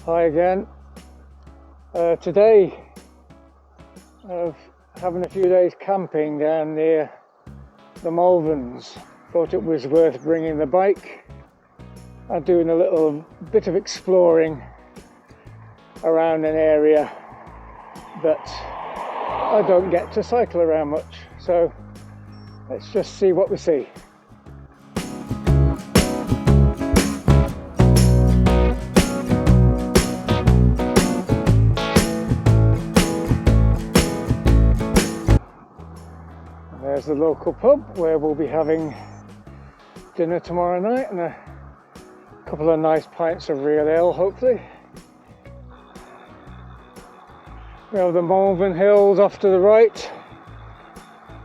Hi again. Today, having a few days camping down near the Malverns. Thought it was worth bringing the bike and doing a little bit of exploring around an area that I don't get to cycle around much. So let's just see what we see. There's the local pub where we'll be having dinner tomorrow night and a couple of nice pints of real ale, hopefully. We have the Malvern Hills off to the right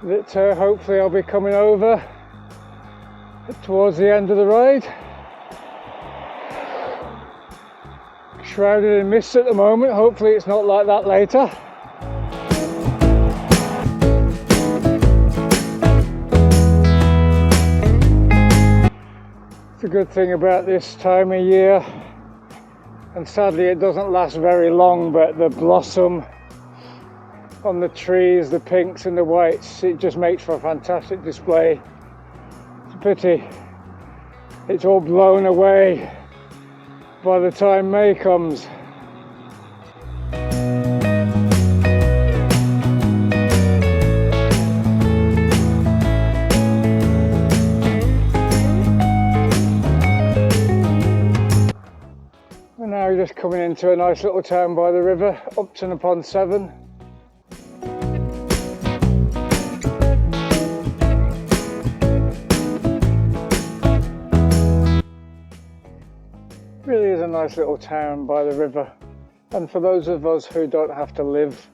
that hopefully I'll be coming over towards the end of the ride. Shrouded in mist at the moment, hopefully it's not like that later. The good thing about this time of year, and sadly it doesn't last very long, but the blossom on the trees, the pinks and the whites, it just makes for a fantastic display. It's a pity it's all blown away by the time May comes. Now we're just coming into a nice little town by the river, Upton upon Severn. Really is a nice little town by the river, and for those of us who don't have to live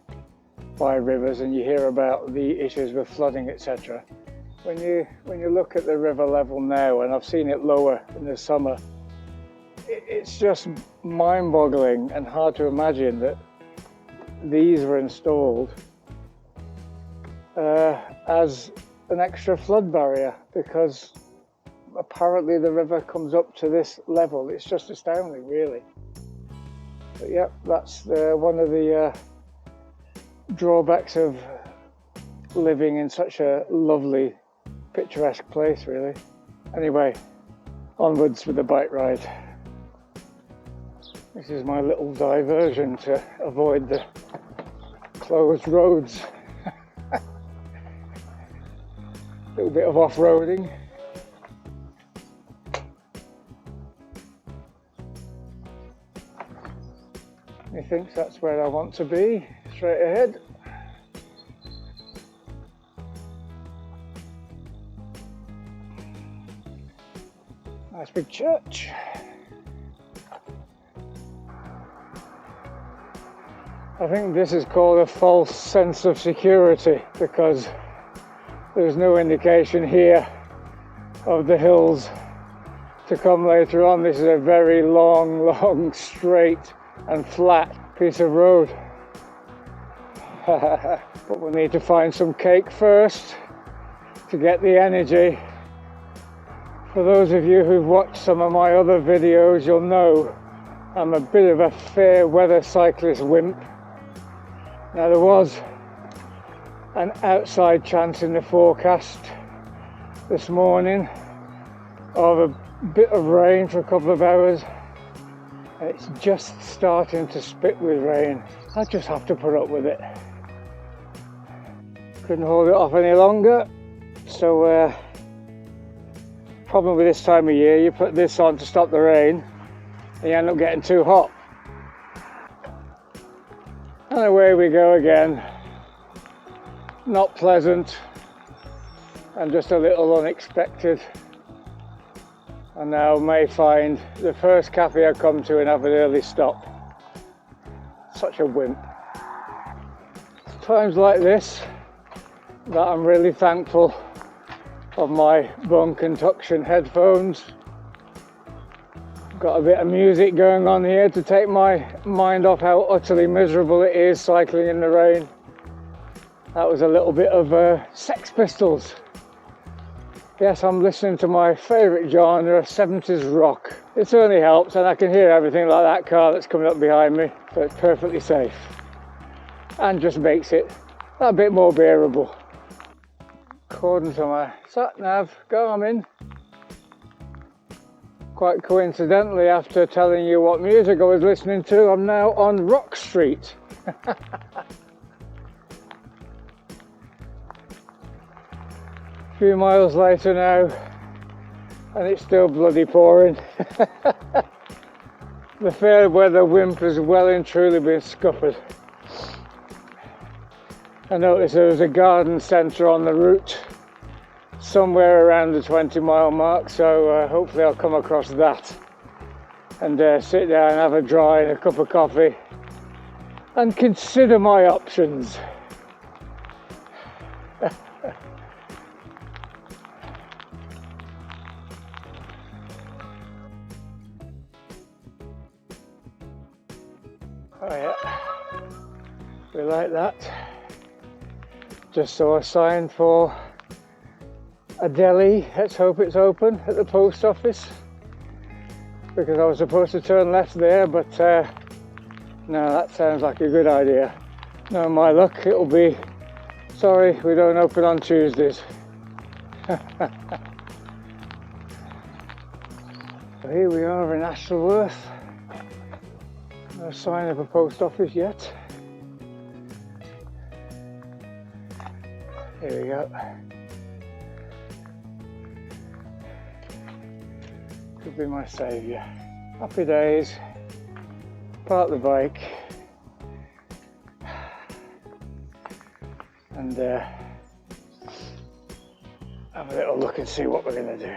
by rivers and you hear about the issues with flooding, etc., when you look at the river level now, and I've seen it lower in the summer, it's just mind-boggling and hard to imagine that these were installed as an extra flood barrier, because apparently the river comes up to this level. It's just astounding, really. But yeah, that's one of the drawbacks of living in such a lovely, picturesque place, really. Anyway, onwards with the bike ride. This is my little diversion to avoid the closed roads. A little bit of off-roading. Methinks that's where I want to be, straight ahead. Nice big church. I think this is called a false sense of security, because there's no indication here of the hills to come later on. This is a very long, straight and flat piece of road. But we'll need to find some cake first to get the energy. For those of you who've watched some of my other videos, you'll know I'm a bit of a fair weather cyclist wimp. Now, there was an outside chance in the forecast this morning of a bit of rain for a couple of hours, and it's just starting to spit with rain. I just have to put up with it. Couldn't hold it off any longer. So problem with this time of year, you put this on to stop the rain and you end up getting too hot. And away we go again. Not pleasant and just a little unexpected. And now may find the first cafe I come to and have an early stop. Such a wimp. It's times like this that I'm really thankful of my bone conduction headphones. Got a bit of music going on here to take my mind off how utterly miserable it is cycling in the rain. That was a little bit of Sex Pistols. Yes, I'm listening to my favourite genre, 70s rock. It certainly helps, and I can hear everything like that car that's coming up behind me, so it's perfectly safe and just makes it a bit more bearable. According to my sat-nav Garmin, quite coincidentally, after telling you what music I was listening to, I'm now on Rock Street. A few miles later now, and it's still bloody pouring. The fair weather wimp has well and truly been scuppered. I noticed there was a garden centre on the route somewhere around the 20-mile mark, so hopefully I'll come across that and sit down, have a dry and a cup of coffee and consider my options. Oh yeah, we like that. Just saw a sign for a deli, let's hope it's open, at the post office, because I was supposed to turn left there, but no, that sounds like a good idea. No, my luck, it'll be, sorry, we don't open on Tuesdays. Here we are in Ashleworth. No sign of a post office yet. Here we go. Could be my saviour. Happy days. Park the bike. And have a little look and see what we're going to do.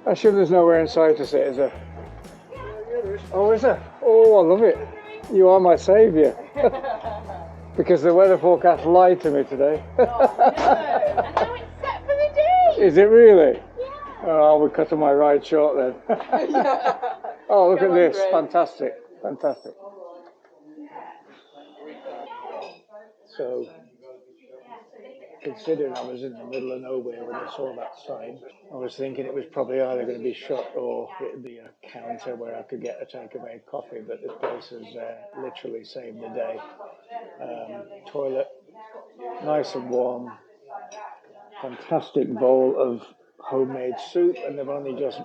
I assume there's nowhere inside to sit, is there? Oh, is there? Oh, I love it. You are my saviour. Because the weather forecast lied to me today. Oh, no. And now it's set for the day. Is it really? Yeah. Oh, I'll be cutting my ride short then. Oh, look at this. Great. Fantastic. Fantastic. So, considering I was in the middle of nowhere when I saw that sign, I was thinking it was probably either going to be shut or it would be a counter where I could get a takeaway coffee, but this place has literally saved the day. Toilet, nice and warm, fantastic bowl of homemade soup, and they've only just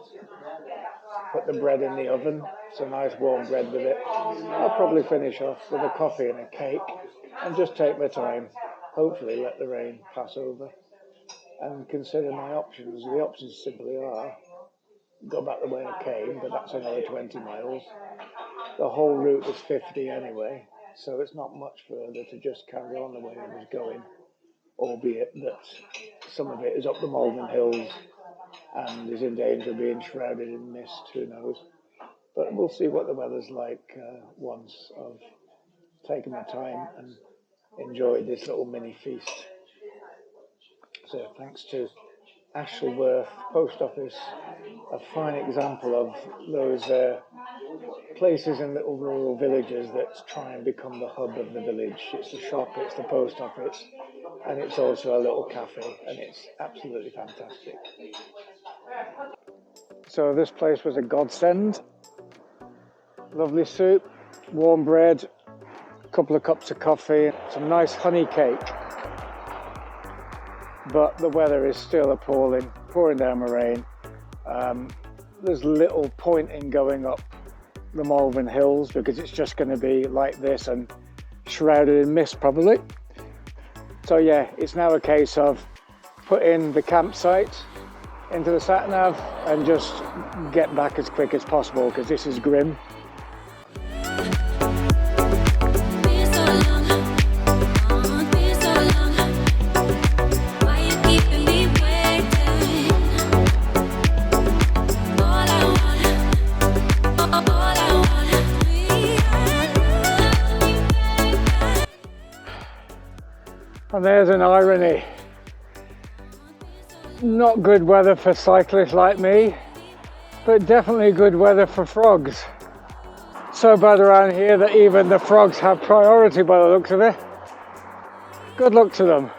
put the bread in the oven, so nice warm bread with it. I'll probably finish off with a coffee and a cake and just take my time. Hopefully let the rain pass over and consider my options. The options simply are go back the way I came, but that's another 20 miles. The whole route was 50 anyway, so it's not much further to just carry on the way I was going, albeit that some of it is up the Malvern Hills and is in danger of being shrouded in mist, who knows. But we'll see what the weather's like once I've taken my time and enjoyed this little mini feast. So thanks to Ashleworth Post Office, a fine example of those places in little rural villages that try and become the hub of the village. It's the shop, it's the post office, and it's also a little cafe, and it's absolutely fantastic. So this place was a godsend. Lovely soup, warm bread, couple of cups of coffee, some nice honey cake, but the weather is still appalling, pouring down the rain. There's little point in going up the Malvern Hills because it's just going to be like this and shrouded in mist probably. So yeah, it's now a case of putting the campsite into the sat-nav and just get back as quick as possible because this is grim. And there's an irony. Not good weather for cyclists like me, but definitely good weather for frogs. So bad around here that even the frogs have priority by the looks of it. Good luck to them.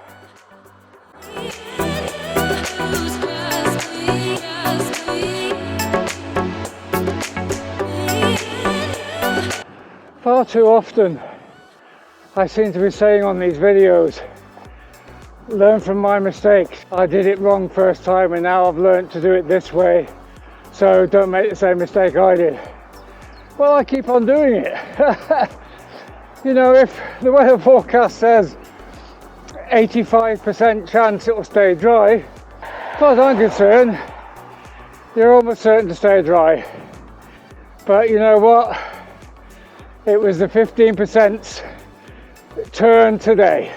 Far too often I seem to be saying on these videos, learn from my mistakes. I did it wrong first time and now I've learned to do it this way, so don't make the same mistake I did. Well, I keep on doing it. You know, if the weather forecast says 85% chance it will stay dry, as far as I'm concerned, you're almost certain to stay dry. But you know what? It was the 15% turn today.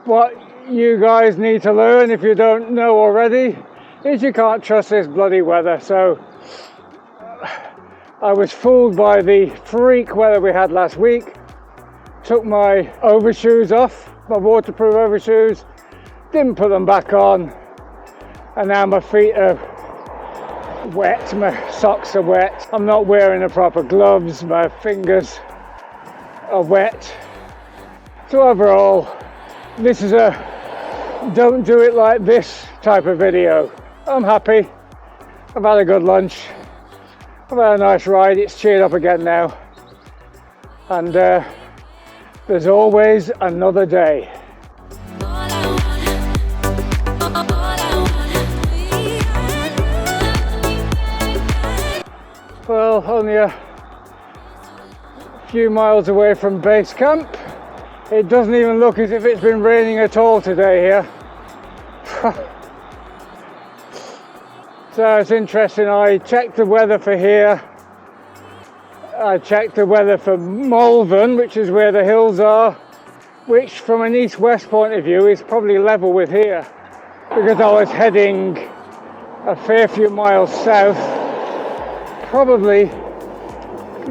What you guys need to learn, if you don't know already, is you can't trust this bloody weather. So I was fooled by the freak weather we had last week. Took my overshoes off, my waterproof overshoes, didn't put them back on, and now my feet are wet, my socks are wet. I'm not wearing the proper gloves, my fingers are wet. So overall, this is a don't do it like this type of video. I'm happy, I've had a good lunch, I've had a nice ride, it's cheered up again now, and there's always another day. Well, only a few miles away from base camp. It doesn't even look as if it's been raining at all today here. So it's interesting, I checked the weather for here. I checked the weather for Malvern, which is where the hills are, which from an east-west point of view is probably level with here, because I was heading a fair few miles south. Probably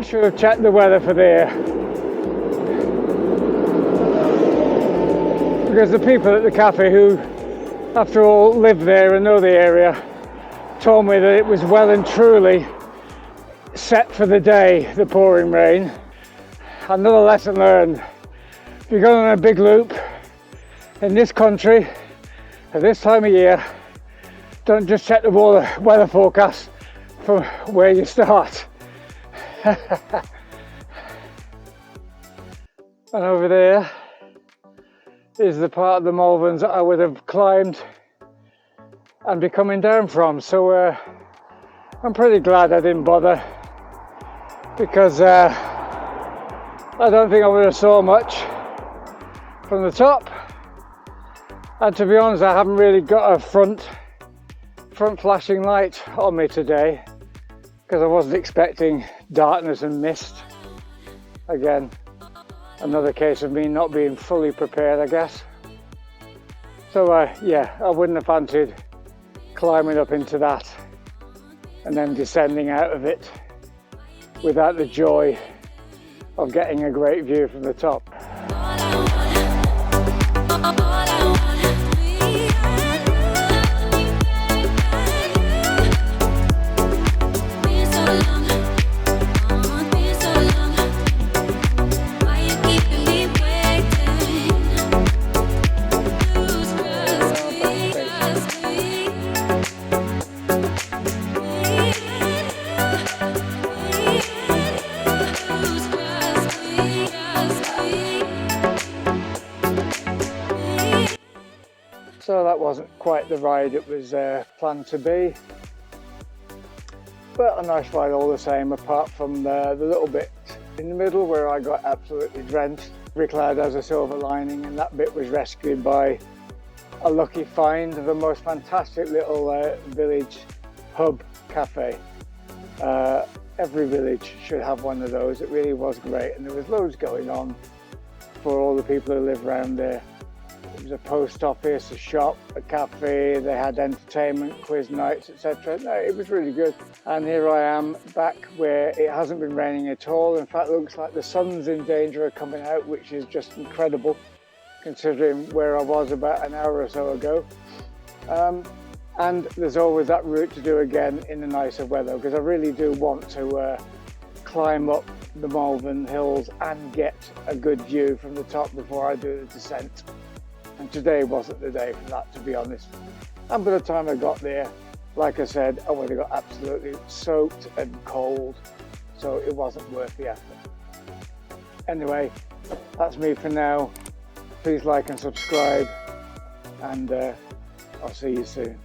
should have checked the weather for there, because the people at the cafe, who after all live there and know the area, told me that it was well and truly set for the day, the pouring rain. Another lesson learned: if you're going on a big loop in this country at this time of year, don't just check the weather forecast from where you start. And over there is the part of the Malverns that I would have climbed and be coming down from. So I'm pretty glad I didn't bother, because I don't think I would have saw much from the top. And to be honest, I haven't really got a front flashing light on me today, because I wasn't expecting darkness and mist. Again, another case of me not being fully prepared, I guess. So yeah, I wouldn't have fancied climbing up into that and then descending out of it without the joy of getting a great view from the top. So that wasn't quite the ride it was planned to be, but a nice ride all the same, apart from the little bit in the middle where I got absolutely drenched. Every cloud has a silver lining, and that bit was rescued by a lucky find of the most fantastic little village hub cafe. Every village should have one of those. It really was great, and there was loads going on for all the people who live around there. There was a post office, a shop, a cafe, they had entertainment, quiz nights, etc. No, it was really good. And here I am back where it hasn't been raining at all. In fact, it looks like the sun's in danger of coming out, which is just incredible. considering where I was about an hour or so ago. And there's always that route to do again in the nicer weather, because I really do want to climb up the Malvern Hills and get a good view from the top before I do the descent. And today wasn't the day for that, to be honest. And by the time I got there, like I said, I would have got absolutely soaked and cold, so it wasn't worth the effort. Anyway, that's me for now. Please like and subscribe, and I'll see you soon.